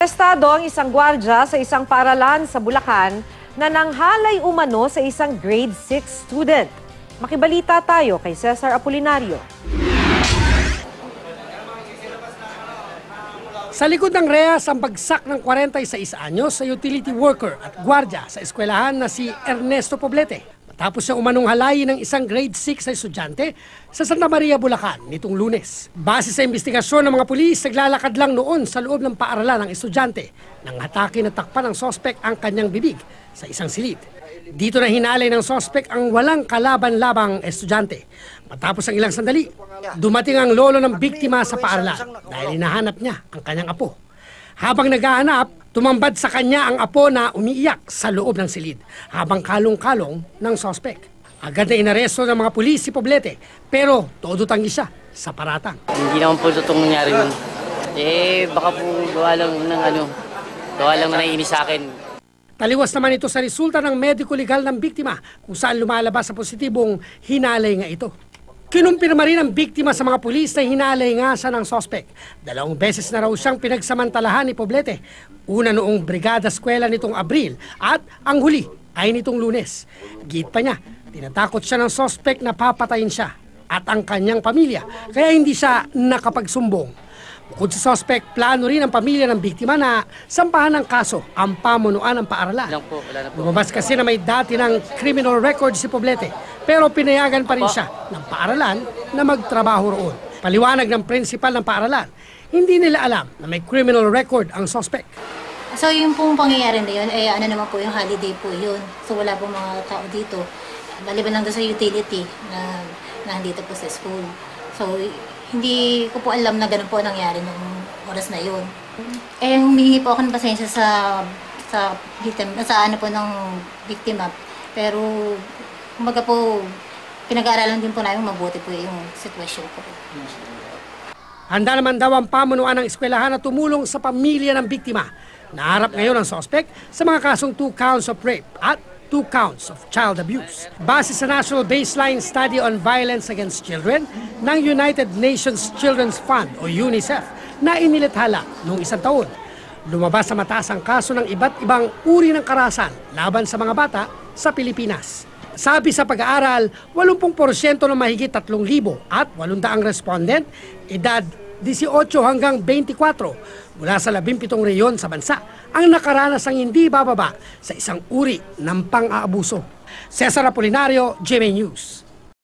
Arestado ang isang gwardya sa isang paaralan sa Bulacan na nanghalay umano sa isang grade 6 student. Makibalita tayo kay Cesar Apolinario. Sa likod ng rehas ang bagsak ng 46 anyos sa utility worker at gwardya sa eskwelahan na si Ernesto Poblete. Matapos siyang umanong halayin ng isang grade 6 na estudyante sa Santa Maria, Bulacan nitong Lunes. Base sa investigasyon ng mga pulis, naglalakad lang noon sa loob ng paaralan ng estudyante nang hatake na takpan ng sospek ang kanyang bibig sa isang silid. Dito na hinalay ng sospek ang walang kalaban-labang estudyante. Matapos ang ilang sandali, dumating ang lolo ng biktima sa paaralan dahil hinahanap niya ang kanyang apo. Habang naghahanap, tumambad sa kanya ang apo na umiiyak sa loob ng silid habang kalong-kalong ng sospek. Agad na inaresto ng mga pulis si Poblete pero todo tanggi siya sa paratang. Hindi naman po totoong nangyari yun. Baka po gawa lang na naiinis sa akin. Taliwas naman ito sa resulta ng medico-legal ng biktima kung saan lumalabas sa positibong hinalay nga ito. Kinumpirma rin ang biktima sa mga pulis na hinalay nga siya ng sospek. 2 beses na raw siyang pinagsamantalahan ni Poblete. Una noong brigada eskwela nitong Abril at ang huli ay nitong Lunes. Git pa niya, tinatakot siya ng sospek na papatayin siya at ang kanyang pamilya kaya hindi siya nakapagsumbong. Bukod sa sospek, plano rin ang pamilya ng biktima na sampahan ng kaso ang pamunuan ng paaralan. Lumabas kasi na may dati ng criminal record si Poblete, pero pinayagan pa rin siya ng paaralan na magtrabaho roon. Paliwanag ng principal ng paaralan, hindi nila alam na may criminal record ang sospek. So yung pong pangyayari na yun, ano naman po yung holiday po yun. So wala pong mga tao dito. Maliban lang doon sa utility na nandito po sa school. So hindi ko po alam na ganun po nangyari nung oras na yun. Humingi po ako ng pasensya sa ano po ng biktima. Pero kumbaga po, pinag-aaralan din po namin mabuti po yung sitwasyon ko. Handa naman daw ang pamunuan ng eskwelahan na tumulong sa pamilya ng biktima. Naharap ngayon ang sospek sa mga kasong 2 counts of rape at 2 counts of child abuse. Base sa National Baseline Study on Violence Against Children ng United Nations Children's Fund o UNICEF na inilathala noong 1 taon. Lumabas sa mataas ang kaso ng iba't ibang uri ng karahasan laban sa mga bata sa Pilipinas. Sabi sa pag-aaral, 80% ng mahigit 3,000 at 800 respondent, edad 18 hanggang 24 mula sa 17 reyon sa bansa ang nakaranas ng hindi bababa sa isang uri ng pang-aabuso. Cesar Apolinario, GMA News.